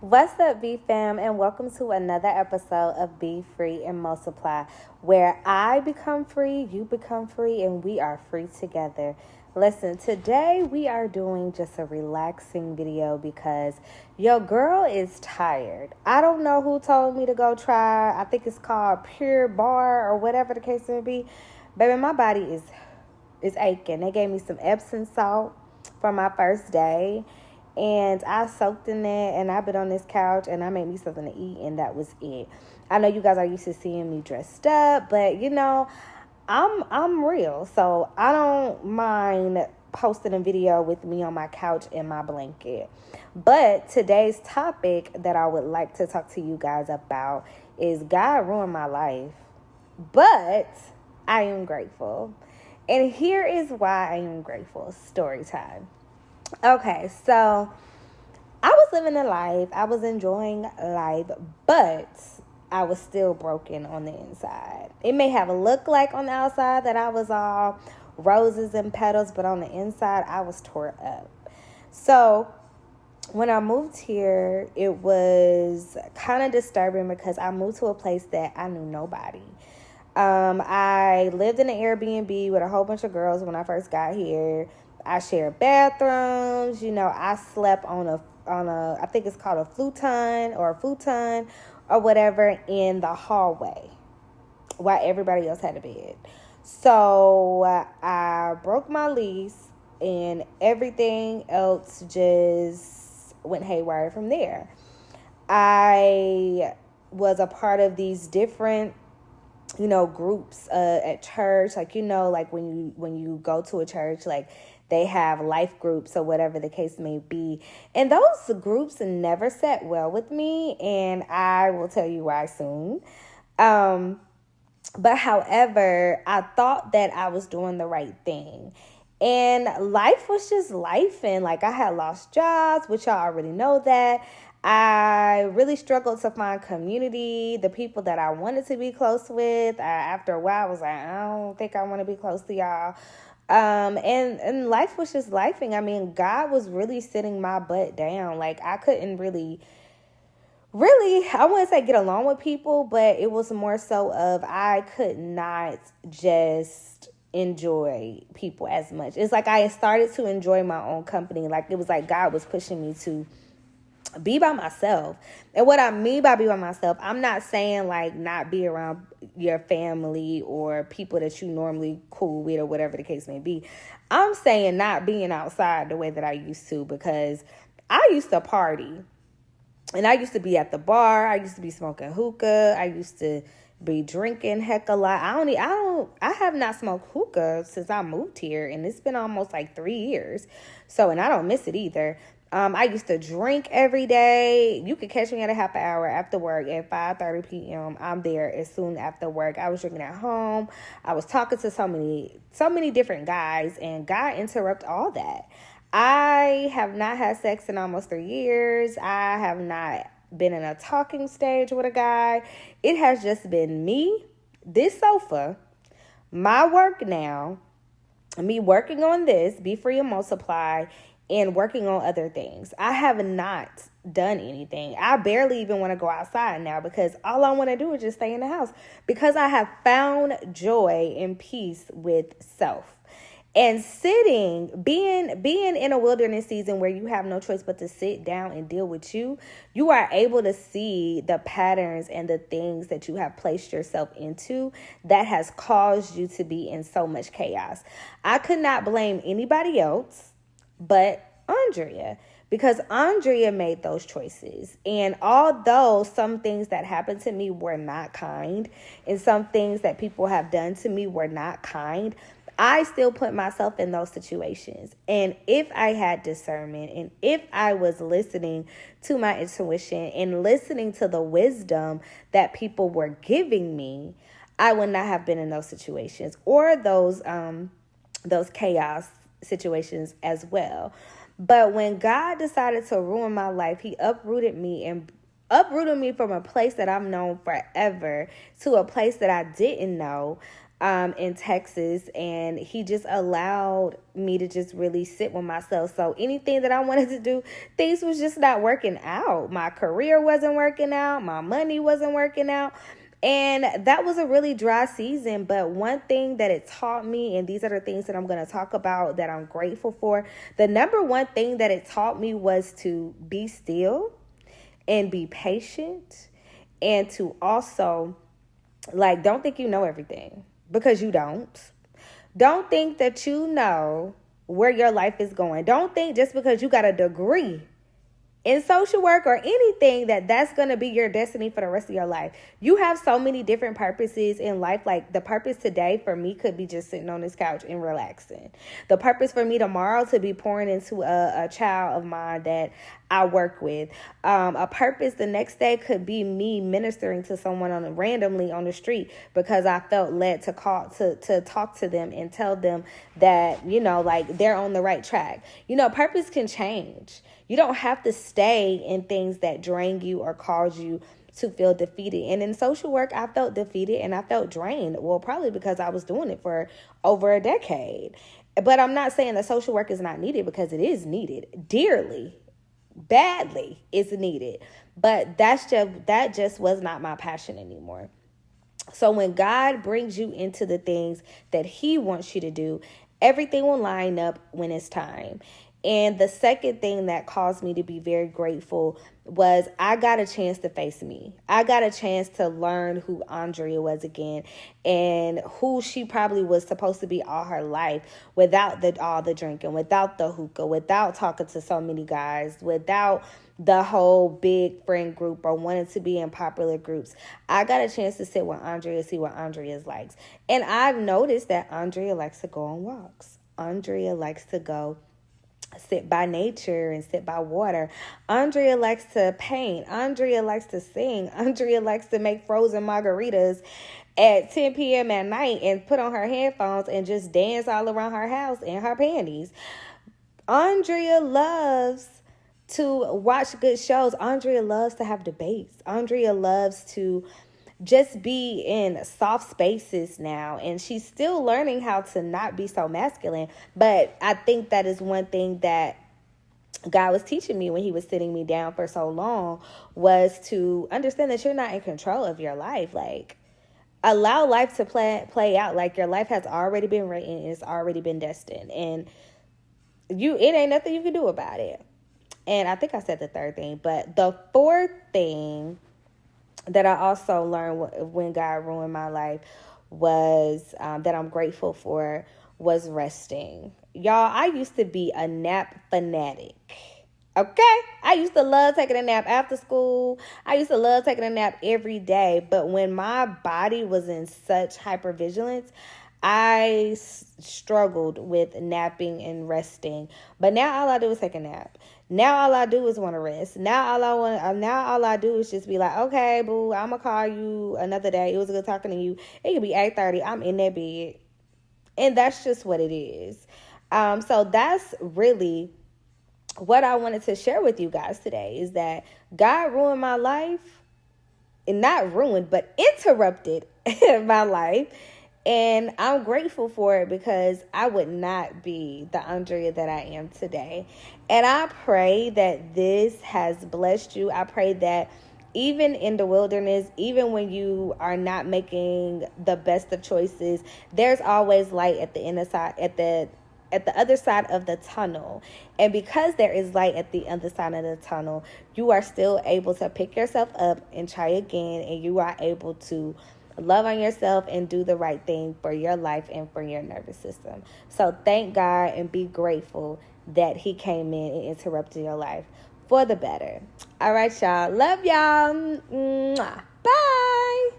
What's up, B fam, and welcome to another episode of Be Free and Multiply, where I become free, you become free, and we are free together. Listen, today we are doing just a relaxing video because your girl is tired. I don't know who told me to go try, I think it's called Pure Bar or whatever the case may be. Baby, my body is aching. They gave me some Epsom salt for my first day. And I soaked in that, and I've been on this couch, and I made me something to eat, and that was it. I know you guys are used to seeing me dressed up, but I'm real, so I don't mind posting a video with me on my couch in my blanket. But today's topic that I would like to talk to you guys about is God ruined my life, but I am grateful. And here is why I am grateful. Story time. Okay, so I was living a life. I was enjoying life, but I was still broken on the inside. It may have looked like on the outside that I was all roses and petals, but on the inside, I was tore up. So when I moved here, it was kind of disturbing because I moved to a place that I knew nobody. I lived in an Airbnb with a whole bunch of girls when I first got here. I shared bathrooms. I slept on a I think it's called a futon or whatever in the hallway while everybody else had a bed. So I broke my lease and everything else just went haywire from there. I was a part of these different groups at church, like when you go to a church, like they have life groups or whatever the case may be, and those groups never sat well with me, and I will tell you why soon. But however, I thought that I was doing the right thing, and life was just life, and like I had lost jobs, which y'all already know that. I really struggled to find community, the people that I wanted to be close with. After a while, I was like, I don't think I want to be close to y'all. And life was just lifing. I mean, God was really sitting my butt down. Like I couldn't really, I wouldn't say get along with people, but it was more so of I could not just enjoy people as much. It's like I started to enjoy my own company. Like it was like God was pushing me to be by myself. And what I mean by be by myself, I'm not saying like not be around your family or people that you normally cool with or whatever the case may be. I'm saying not being outside the way that I used to, because I used to party and I used to be at the bar. I used to be smoking hookah. I used to be drinking heck a lot. I have not smoked hookah since I moved here, and it's been almost like 3 years. So, and I don't miss it either. I used to drink every day. You could catch me at a half an hour after work at 5:30 p.m. I'm there as soon after work. I was drinking at home. I was talking to so many different guys, and God interrupt all that. I have not had sex in almost 3 years. I have not been in a talking stage with a guy. It has just been me, this sofa, my work now, me working on this, Be Free and Multiply, and working on other things. I have not done anything. I barely even want to go outside now because all I want to do is just stay in the house, because I have found joy and peace with self. And being in a wilderness season where you have no choice but to sit down and deal with you are able to see the patterns and the things that you have placed yourself into that has caused you to be in so much chaos. I could not blame anybody else but Andrea, because Andrea made those choices. And although some things that happened to me were not kind, and some things that people have done to me were not kind, I still put myself in those situations. And if I had discernment, and if I was listening to my intuition and listening to the wisdom that people were giving me, I would not have been in those situations or those chaos situations as well. But when God decided to ruin my life, he uprooted me from a place that I've known forever to a place that I didn't know. in Texas, and he just allowed me to just really sit with myself. So anything that I wanted to do, things was just not working out. My career wasn't working out. My money wasn't working out. And that was a really dry season. But one thing that it taught me, and these are the things that I'm going to talk about that I'm grateful for. The number one thing that it taught me was to be still and be patient, and to also, like, don't think you know everything, because you don't. Don't think that you know where your life is going. Don't think just because you got a degree in social work or anything that's going to be your destiny for the rest of your life. You have so many different purposes in life. Like, the purpose today for me could be just sitting on this couch and relaxing. The purpose for me tomorrow to be pouring into a child of mine that I work with. A purpose the next day could be me ministering to someone randomly on the street because I felt led to call to talk to them and tell them that, like, they're on the right track. Purpose can change. You don't have to stay in things that drain you or cause you to feel defeated. And in social work, I felt defeated and I felt drained. Well, probably because I was doing it for over a decade. But I'm not saying that social work is not needed, because it is needed dearly. Badly it's needed. But that just was not my passion anymore. So when God brings you into the things that he wants you to do, everything will line up when it's time. And the second thing that caused me to be very grateful was I got a chance to face me. I got a chance to learn who Andrea was again, and who she probably was supposed to be all her life, without all the drinking, without the hookah, without talking to so many guys, without the whole big friend group or wanting to be in popular groups. I got a chance to sit with Andrea, see what Andrea likes. And I've noticed that Andrea likes to go on walks. Andrea likes to go sit by nature and sit by water. Andrea likes to paint. Andrea likes to sing. Andrea likes to make frozen margaritas at 10 p.m. at night and put on her headphones and just dance all around her house in her panties. Andrea loves to watch good shows. Andrea loves to have debates. Andrea loves to just be in soft spaces now, and she's still learning how to not be so masculine. But I think that is one thing that God was teaching me when he was sitting me down for so long, was to understand that you're not in control of your life. Like, allow life to play out. Like, your life has already been written, it's already been destined, and it ain't nothing you can do about it. And I think I said the third thing, but the fourth thing that I also learned when God ruined my life was that I'm grateful for was resting. Y'all, I used to be a nap fanatic. Okay? I used to love taking a nap after school. I used to love taking a nap every day. But when my body was in such hypervigilance, I struggled with napping and resting. But now all I do is take a nap. Now all I do is want to rest. Now all I do is just be like, okay, boo, I'm gonna call you another day. It was good talking to you. It could be 8:30. I'm in that bed, and that's just what it is. So that's really what I wanted to share with you guys today, is that God ruined my life, and not ruined, but interrupted my life. And I'm grateful for it, because I would not be the Andrea that I am today. And I pray that this has blessed you. I pray that even in the wilderness, even when you are not making the best of choices, there's always light at the inner side, at the other side of the tunnel. And because there is light at the other side of the tunnel, you are still able to pick yourself up and try again, and you are able to love on yourself and do the right thing for your life and for your nervous system. So thank God and be grateful that he came in and interrupted your life for the better. All right, y'all. Love y'all. Mwah. Bye.